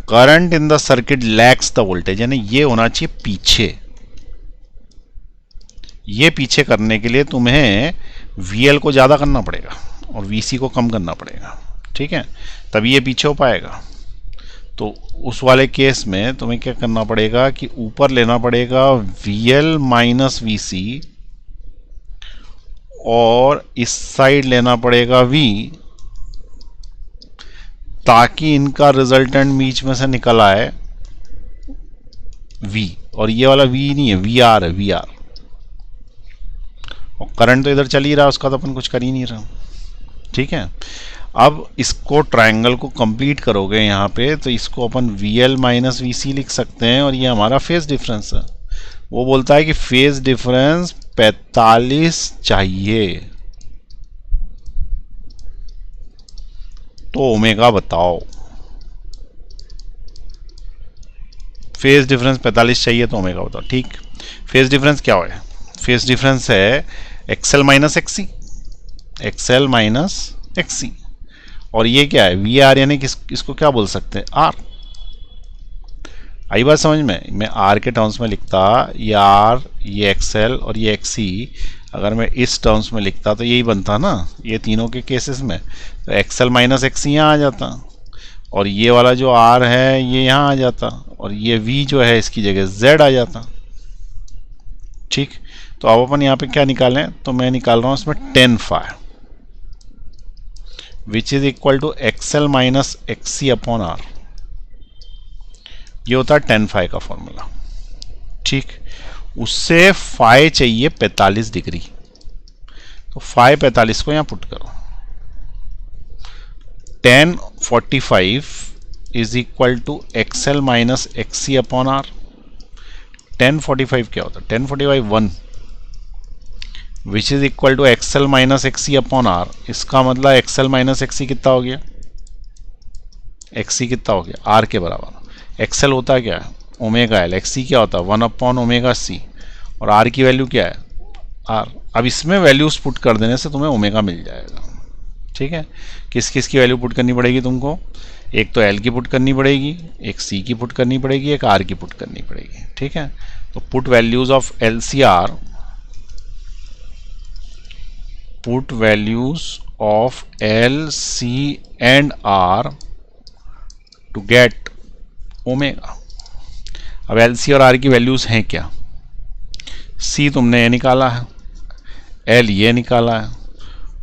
Current in the circuit lags the voltage, यानी ये होना चाहिए पीछे। ये पीछे करने के लिए तुम्हें VL को ज़्यादा करना पड़ेगा और VC को कम करना पड़ेगा। ठीक है, तभी ये पीछे हो पाएगा। तो उस वाले केस में तुम्हें क्या करना पड़ेगा कि ऊपर लेना पड़ेगा VL माइनस VC और इस साइड लेना पड़ेगा V, ताकि इनका रिजल्टेंट बीच में से निकल आए V। और ये वाला V नहीं है, VR है, VR। और करंट तो इधर चल ही रहा है, उसका तो अपन कुछ कर ही नहीं रहा। ठीक है, अब इसको ट्रायंगल को कंप्लीट करोगे यहाँ पे, तो इसको अपन VL माइनस VC लिख सकते हैं और ये हमारा फेज डिफरेंस है। वो बोलता है कि फेज डिफरेंस 45 चाहिए, तो ओमेगा बताओ। फेज डिफरेंस 45 चाहिए तो ओमेगा बताओ। ठीक, फेज डिफरेंस क्या है, फेज डिफरेंस है XL minus XC, XL minus XC। और ये क्या है, VR, यानी कि इसको क्या बोल सकते हैं, R। आई बात समझ में? मैं R के टर्म्स में लिखता, ये R, ये XL और ये XC, अगर मैं इस टर्म्स में लिखता तो यही बनता ना, ये तीनों के केसेस में। तो XL माइनस XC यहाँ आ जाता और ये वाला जो R है ये यहाँ आ जाता और ये V जो है इसकी जगह Z आ जाता। ठीक, तो अब अपन यहाँ पे क्या निकालें, तो मैं निकाल रहा हूँ इसमें 10 phi, which is equal to XL minus XC upon R। ये होता है 10 phi का फॉर्मूला। ठीक, उससे phi चाहिए 45 डिग्री, तो phi 45 को यहाँ पुट करो। 1045 is equal to XL minus XC upon R। 1045 क्या होता है, 1045 1, which is equal to XL minus XC upon R। इसका मतलब XL माइनस XC कितना हो गया, XC कितना हो गया, R के बराबर। XL होता है क्या है, ओमेगा एल, एक्स सी क्या होता है 1 अपॉन ओमेगा सी, और आर की वैल्यू क्या है आर। अब इसमें वैल्यूज पुट कर देने से तुम्हें ओमेगा मिल जाएगा। ठीक है, किस किस की वैल्यू पुट करनी पड़ेगी तुमको, एक तो एल की पुट करनी पड़ेगी, एक सी की पुट करनी पड़ेगी, एक आर की पुट करनी पड़ेगी। ठीक है, तो put values of L C R, put values of L C and R to get omega. अब एल सी और आर की वैल्यूज हैं क्या, सी तुमने ये निकाला है, एल ये निकाला है,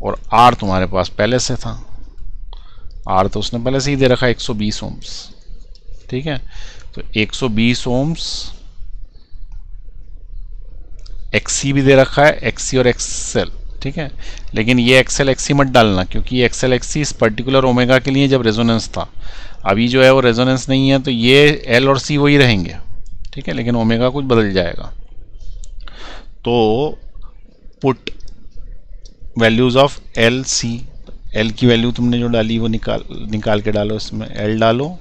और आर तुम्हारे पास पहले से था, आर तो उसने पहले से ही दे रखा है 120 ओम्स। ठीक है, तो 120 ओम्स, एक्सी भी दे रखा है, एक्सी और एक्सएल। ठीक है, लेकिन ये एक्सएल एक्सी मत डालना, क्योंकि ये एक्सएल एक्सी इस पर्टिकुलर ओमेगा के लिए जब रेजोनेंस था, अभी जो है वो रेजोनेंस नहीं है, तो ये एल और सी वही रहेंगे। ठीक है, लेकिन ओमेगा कुछ बदल जाएगा। तो put values of L C, L की वैल्यू तुमने जो डाली वो निकाल के डालो, इसमें एल डालो,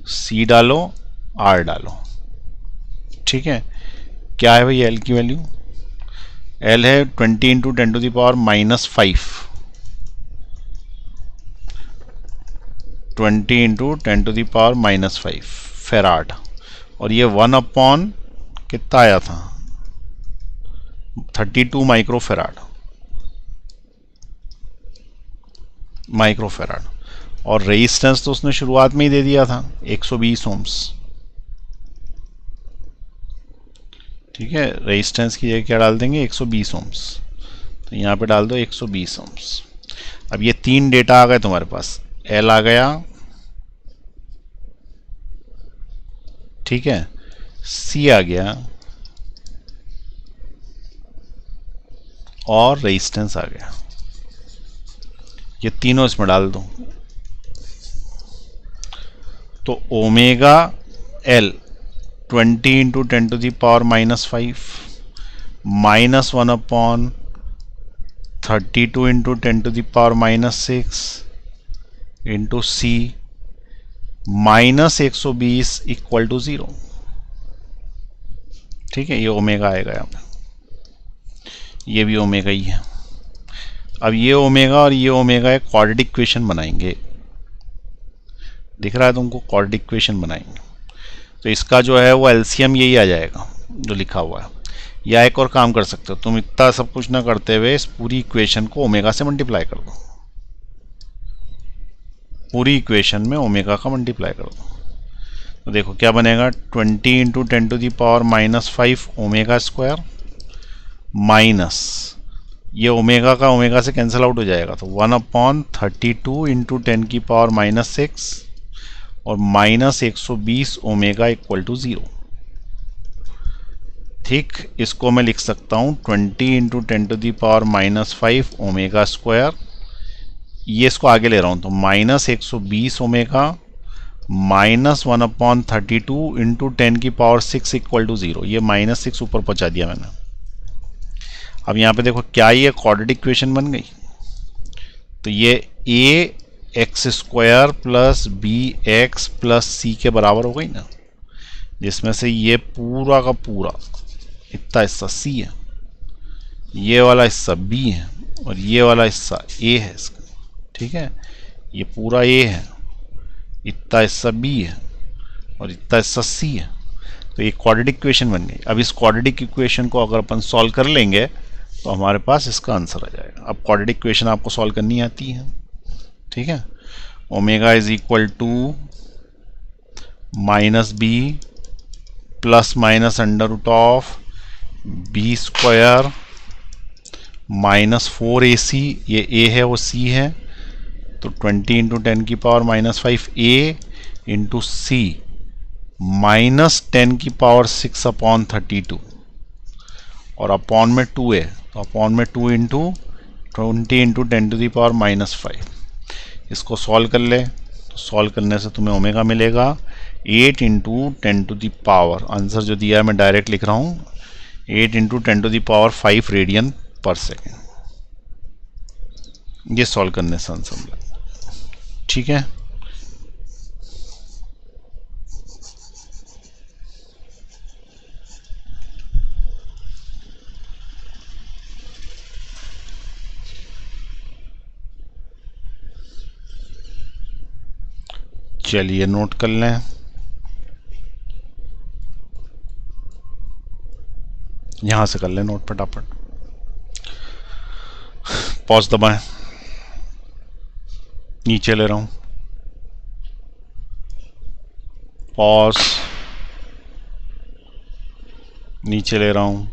सी डालो, आर डालो। ठीक है, क्या है भाई एल की वैल्यू, एल है 20 into 10 to the power -5, 20 into 10 to the power -5 farad, और ये 1 अपॉन कितना आया था 32 माइक्रोफेराड, और रेजिस्टेंस तो उसने शुरुआत में ही दे दिया था 120 ओम्स। ठीक है, रेजिस्टेंस की जगह क्या डाल देंगे 120 ओम्स, तो यहाँ पे डाल दो 120 ओम्स। अब ये तीन डेटा आ गए तुम्हारे पास, एल आ गया, ठीक है, सी आ गया, और रेजिस्टेंस आ गया। ये तीनों इसमें डाल दो, तो omega L 20 into 10 to the power -5 -1 upon 32 into 10 to the power -6 into C -120 equal to 0। ठीक है, ये ओमेगा आएगा यहाँ पे, ये भी ओमेगा ही है। अब ये ओमेगा और ये ओमेगा एक क्वाड्रेटिक इक्वेशन बनाएंगे, दिख रहा है तुमको, क्वाड्रेटिक इक्वेशन बनाएंगे, तो इसका जो है वो एलसीएम यही आ जाएगा जो लिखा हुआ है। या एक और काम कर सकते हो तुम, इतना सब कुछ ना करते हुए इस पूरी इक्वेशन को ओमेगा से मल्टीप्लाई कर दो, पूरी इक्वेशन में ओमेगा का मल्टीप्लाई कर दो, तो देखो क्या बनेगा 20 into 10 to the power -5 omega square minus, ये ओमेगा का ओमेगा से कैंसिल आउट हो जाएगा, तो 1 अपॉन 32 इंटू 10 की पावर -6 और -120 ओमेगा इक्वल टू 0। ठीक, इसको मैं लिख सकता हूँ 20 into 10 to the power -5 omega square, ये इसको आगे ले रहा हूँ, तो -120 ओमेगा -1 अपॉन 32 इंटू 10 की पावर 6 इक्वल टू 0। ये -6 ऊपर पहुँचा दिया मैंने। अब यहाँ पे देखो क्या ये क्वाड्रेटिक इक्वेशन बन गई, तो ये A X square plus B X plus C के बराबर हो गई ना, जिसमें से ये पूरा का पूरा इतना हिस्सा सी है, ये वाला हिस्सा बी है, और ये वाला हिस्सा ए है इसका। ठीक है, ये पूरा ए है, इतना हिस्सा बी है, और इतना हिस्सा सी है, तो ये क्वाड्रेटिक इक्वेशन बन गई। अब इस क्वाड्रेटिक इक्वेशन को अगर अपन सॉल्व कर लेंगे तो हमारे पास इसका आंसर आ जाएगा। अब क्वाड्रेटिक इक्वेशन आपको सॉल्व करनी आती है। ठीक है, omega is equal to -b plus minus under root of B square -4ac, ये a है वो c है, तो 20 इंटू 10 की पावर -5a इंटू सी -10 की पावर 6 अपॉन 32, और अपॉन में 2 है, तो अपॉन में 2 into 20 into 10 to the power -5। इसको सॉल्व कर ले, तो सॉल्व करने से तुम्हें ओमेगा मिलेगा 8 into 10 to the power, answer जो दिया है मैं डायरेक्ट लिख रहा हूँ, 8 into 10 to the power 5 radian per second. ये सॉल्व करने से आंसर मिला। ठीक है, चलिए नोट कर लें। यहां से कर लें नोट फटाफट। पॉज दबाएं, नीचे ले रहा हूं, पॉज, नीचे ले रहा हूं,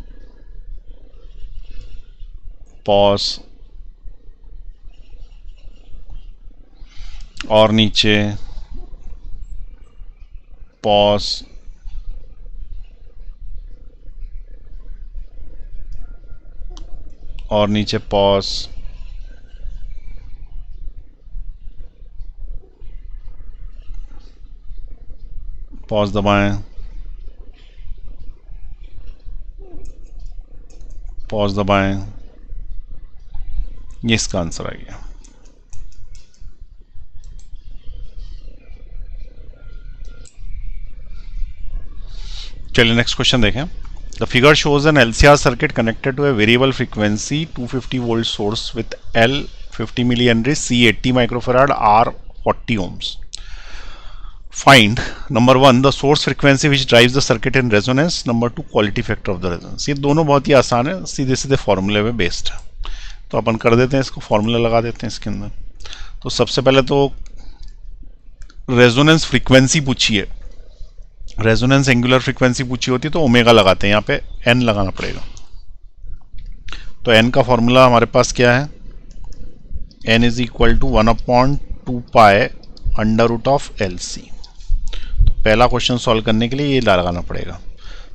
पॉज, और नीचे, पॉज, और नीचे, पॉज, पॉज दबाएं, पॉज दबाएं। ये इसका आंसर आ गया। चलिए नेक्स्ट क्वेश्चन देखें। The figure shows an LCR circuit connected to a variable frequency 250 volt source with L 50 milli henry, C 80 microfarad, R 40 ohms. Find number 1 the source frequency which drives the circuit in resonance, number 2 quality factor of the resonance. ये दोनों बहुत ही आसान है, सीधे सीधे फॉर्मूले पे based है, तो अपन कर देते हैं इसको, फॉर्मूला लगा देते हैं इसके अंदर। तो सबसे पहले तो रेजोनेंस फ्रीक्वेंसी पूछी है, रेजोनेंस एंगुलर फ्रीक्वेंसी पूछी होती तो ओमेगा लगाते हैं, यहाँ पे n लगाना पड़ेगा। तो n का फॉर्मूला हमारे पास क्या है, n is equal to 1/2 pi under root of LC। तो पहला क्वेश्चन सॉल्व करने के लिए ये लगाना पड़ेगा।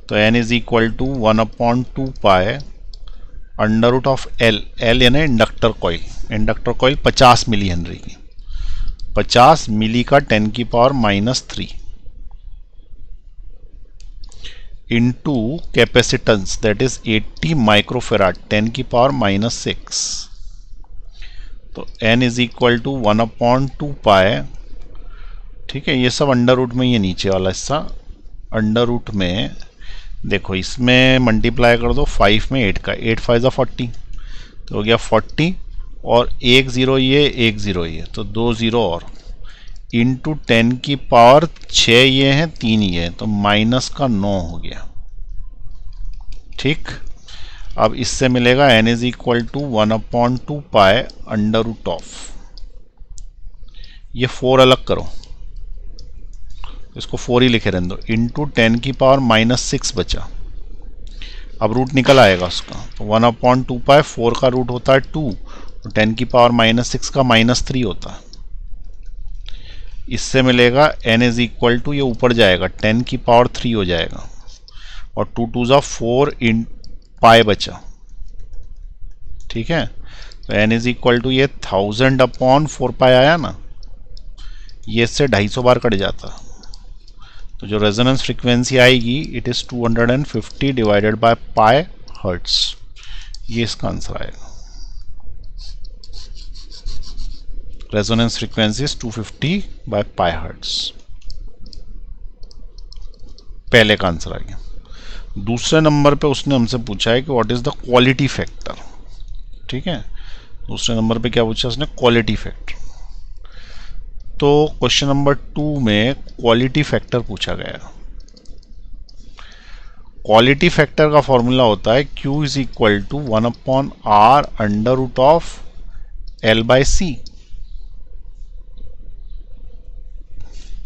तो n is equal to 1/2 pi under root of L यानी inductor coil, inductor coil 50 milli henry की, 50 मिली का 10 की पावर -3 into capacitance that is 80 microfarad 10 की पावर -6। तो n is equal to 1/2 pi, ठीक है, ये सब अंडर रूट में, ये नीचे वाला हिस्सा अंडर रूट में, देखो इसमें मल्टीप्लाई कर दो 5 में 8 का, 8 5 40, तो हो गया 40, और 1 0 ये 1 0 ये, तो 2 0 और इंटू 10 की पावर 6 ये है, 3 ये है, तो माइनस का 9 हो गया। ठीक, अब इससे मिलेगा n is equal to 1/2 pi under root of, ये 4 अलग करो, इसको 4 ही लिखे रहने दो, इंटू 10 की पावर -6 बचा, अब रूट निकल आएगा उसका। तो 1/2 पाई 4 का रूट होता है 2, और 10 की पावर -6 का -3 होता है। इससे मिलेगा n इज इक्वल टू, ये ऊपर जाएगा 10 की पावर 3 हो जाएगा, और 2 2 जा 4 इन पाई बचा। ठीक है, तो n इज इक्वल टू ये 1000/4 पाई आया ना, ये इससे 250 बार कट जाता, तो जो रेजोनेंस फ्रीक्वेंसी आएगी it is 250 divided by pi hertz, ये इसका आंसर आएगा। Resonance frequency is 250 by pi hertz, पहले का आंसर आ गया। दूसरे नंबर पे उसने हमसे पूछा है कि what is the quality factor. ठीक है, दूसरे नंबर पे क्या पूछा उसने, क्वालिटी फैक्टर। तो क्वेश्चन नंबर 2 में क्वालिटी फैक्टर पूछा गया। क्वालिटी फैक्टर का फॉर्मूला होता है Q is equal to 1/r under root of L/C।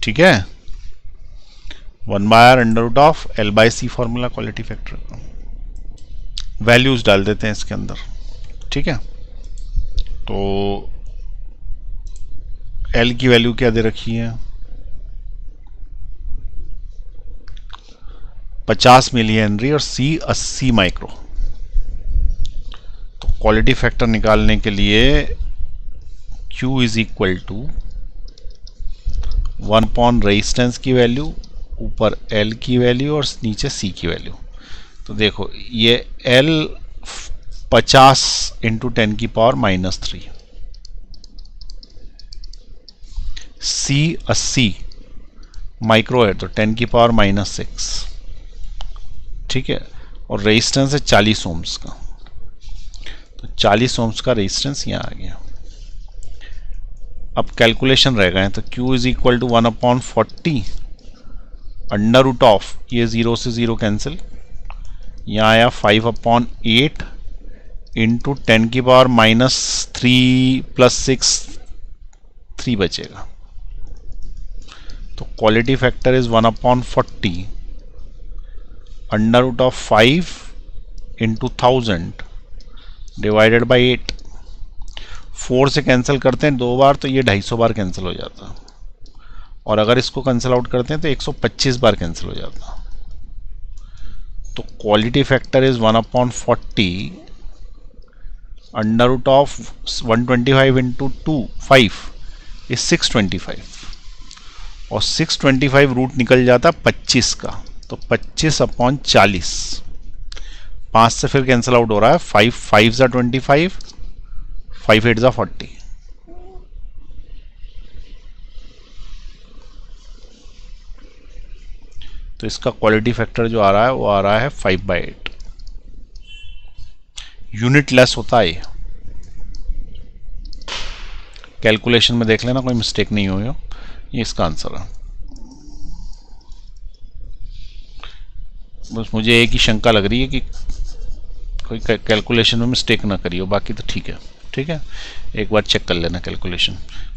ठीक है, 1/r under root of L/C formula quality factor का। वैल्यूज डाल देते हैं इसके अंदर। ठीक है, तो L की वैल्यू क्या दे रखी है, 50 मिली हेनरी, और C 80 माइक्रो। तो क्वालिटी फैक्टर निकालने के लिए Q is equal to 1 resistance की वैल्यू, ऊपर L की वैल्यू और नीचे C की वैल्यू। तो देखो ये L 50 इंटू 10 की पावर -3, C 80 माइक्रो है तो 10 की पावर -6। ठीक है, और रेजिस्टेंस है 40 ओम्स का, तो 40 ओम्स का रेजिस्टेंस यहाँ आ गया। अब कैलकुलेशन रह गए, तो Q is equal to 1/40 under root of, ये 0 से 0 कैंसिल, यहाँ आया 5/8 इंटू 10 की पावर -3 + 6, 3 बचेगा। तो quality factor is 1/40 under root of 5 into 1000 divided by 8। 4 से कैंसिल करते हैं 2 बार तो ये 250 बार कैंसिल हो जाता, और अगर इसको कैंसिल आउट करते हैं तो 125 बार कैंसिल हो जाता। तो quality factor is 1/40 under root of 125 into 5 is 625, और 625 रूट निकल जाता 25 का, तो 25/40, 5 से फिर कैंसिल आउट हो रहा है, 5 5 ज़ा 25, 5 8 ज़ा 40। तो इसका क्वालिटी फैक्टर जो आ रहा है वो आ रहा है 5/8। यूनिट लेस होता है। कैलकुलेशन में देख लेना कोई मिस्टेक नहीं हुई हो, ये इसका आंसर है। बस मुझे एक ही शंका लग रही है कि कोई कैलकुलेशन में मिस्टेक ना करी हो, बाकी तो ठीक है। ठीक है, एक बार चेक कर लेना calculation.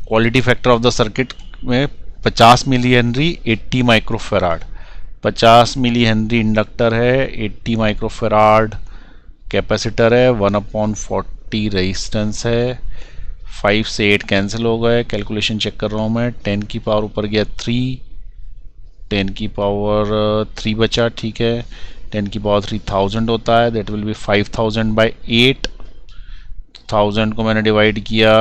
Quality factor of the circuit में 50 milli henry 80 microfarad, 50 milli henry inductor है, 80 माइक्रोफेराड कैपेसिटर है, 1/40 रेजिस्टेंस है, 5 से 8 कैंसिल हो गए। कैलकुलेशन चेक कर रहा हूँ मैं, 10 की पावर ऊपर गया 3, 10 की पावर 3 बचा, ठीक है। 10 की पावर 3000 होता है, दैट विल बी 5000/8। 1000 को मैंने डिवाइड किया,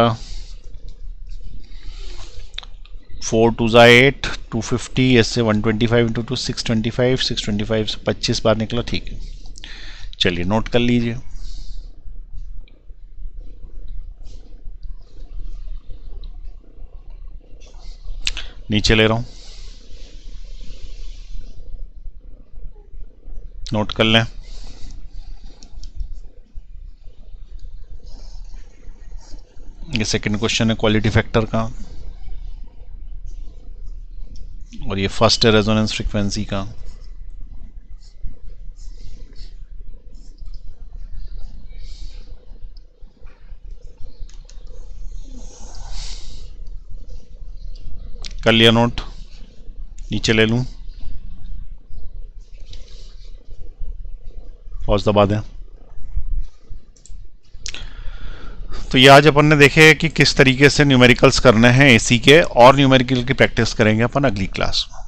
4 2 ज़ा 8, 250, ऐसे 125 इंटू 2 625, 625 से 25 बार निकला, ठीक है। चलिए नोट कर लीजिए। नीचे ले रहा हूं, नोट कर लें। ये सेकंड क्वेश्चन है क्वालिटी फैक्टर का, और ये फर्स्ट है रेजोनेंस फ्रीक्वेंसी का। कर लिया नोट, नीचे ले लूं, पॉज दबा दें। तो ये आज अपन ने देखे कि किस तरीके से न्यूमेरिकल्स करने हैं एसी के, और न्यूमेरिकल की प्रैक्टिस करेंगे अपन अगली क्लास में।